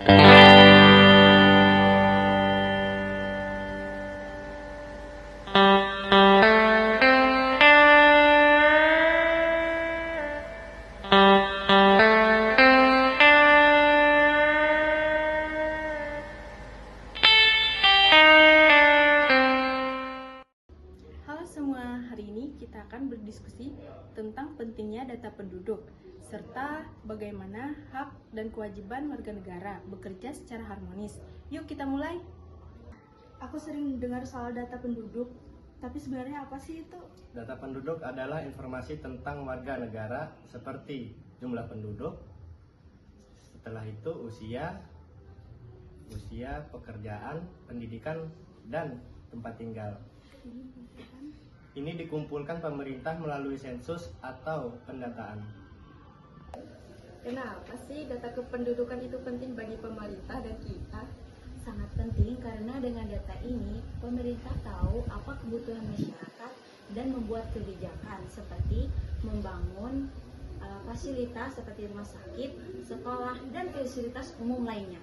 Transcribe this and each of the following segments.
Halo semua, hari ini kita akan berdiskusi tentang pentingnya data penduduk, serta bagaimana hak dan kewajiban warga negara bekerja secara harmonis. Yuk kita mulai. Aku sering dengar soal data penduduk, tapi sebenarnya apa sih itu? Data penduduk adalah informasi tentang warga negara seperti jumlah penduduk, setelah itu usia, pekerjaan, pendidikan, dan tempat tinggal. Ini dikumpulkan pemerintah melalui sensus atau pendataan. Kenapa sih data kependudukan itu penting bagi pemerintah dan kita? Sangat penting karena dengan data ini pemerintah tahu apa kebutuhan masyarakat dan membuat kebijakan seperti membangun fasilitas seperti rumah sakit, sekolah, dan fasilitas umum lainnya.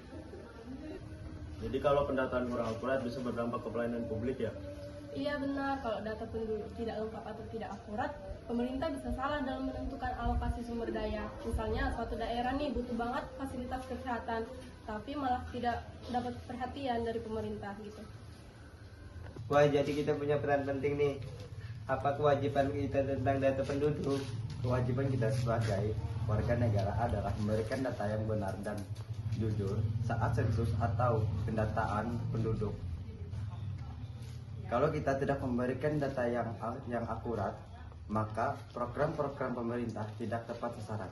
Jadi kalau pendataan kurang akurat bisa berdampak ke pelayanan publik ya? Iya benar, kalau data penduduk tidak lengkap atau tidak akurat, pemerintah bisa salah dalam menentukan alokasi sumber daya. Misalnya suatu daerah nih butuh banget fasilitas kesehatan, tapi malah tidak dapat perhatian dari pemerintah gitu. Wah, jadi kita punya peran penting nih. Apa kewajiban kita tentang data penduduk? Kewajiban kita sebagai warga negara adalah memberikan data yang benar dan jujur saat sensus atau pendataan penduduk. Kalau kita tidak memberikan data yang akurat, maka program-program pemerintah tidak tepat sasaran.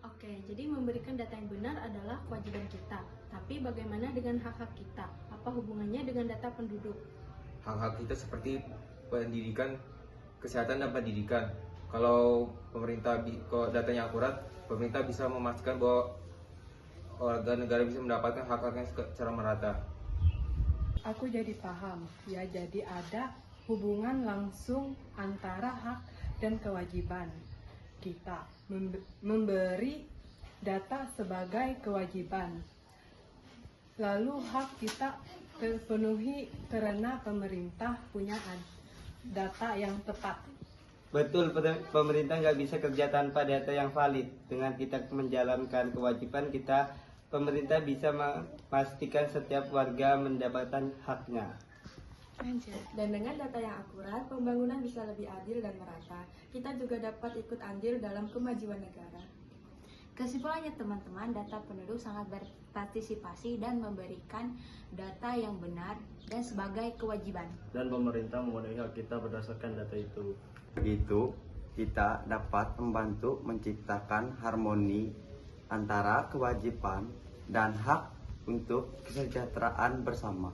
Oke, jadi memberikan data yang benar adalah kewajiban kita. Tapi bagaimana dengan hak-hak kita? Apa hubungannya dengan data penduduk? Hak-hak kita seperti pendidikan, kesehatan dan pendidikan. Kalau datanya akurat, pemerintah bisa memastikan bahwa warga negara bisa mendapatkan hak-haknya secara merata. Aku jadi paham, ya, jadi ada hubungan langsung antara hak dan kewajiban kita. Memberi data sebagai kewajiban. Lalu hak kita terpenuhi karena pemerintah punya data yang tepat. Betul, pemerintah nggak bisa kerja tanpa data yang valid. Dengan kita menjalankan kewajiban kita, pemerintah bisa memastikan setiap warga mendapatkan haknya. Dan dengan data yang akurat, pembangunan bisa lebih adil dan merata. Kita juga dapat ikut andil dalam kemajuan negara. Kesimpulannya teman-teman, data penduduk sangat berpartisipasi dan memberikan data yang benar dan sebagai kewajiban. Dan pemerintah memenuhi hak kita berdasarkan data itu. Begitu, kita dapat membantu menciptakan harmoni antara kewajiban dan hak untuk kesejahteraan bersama.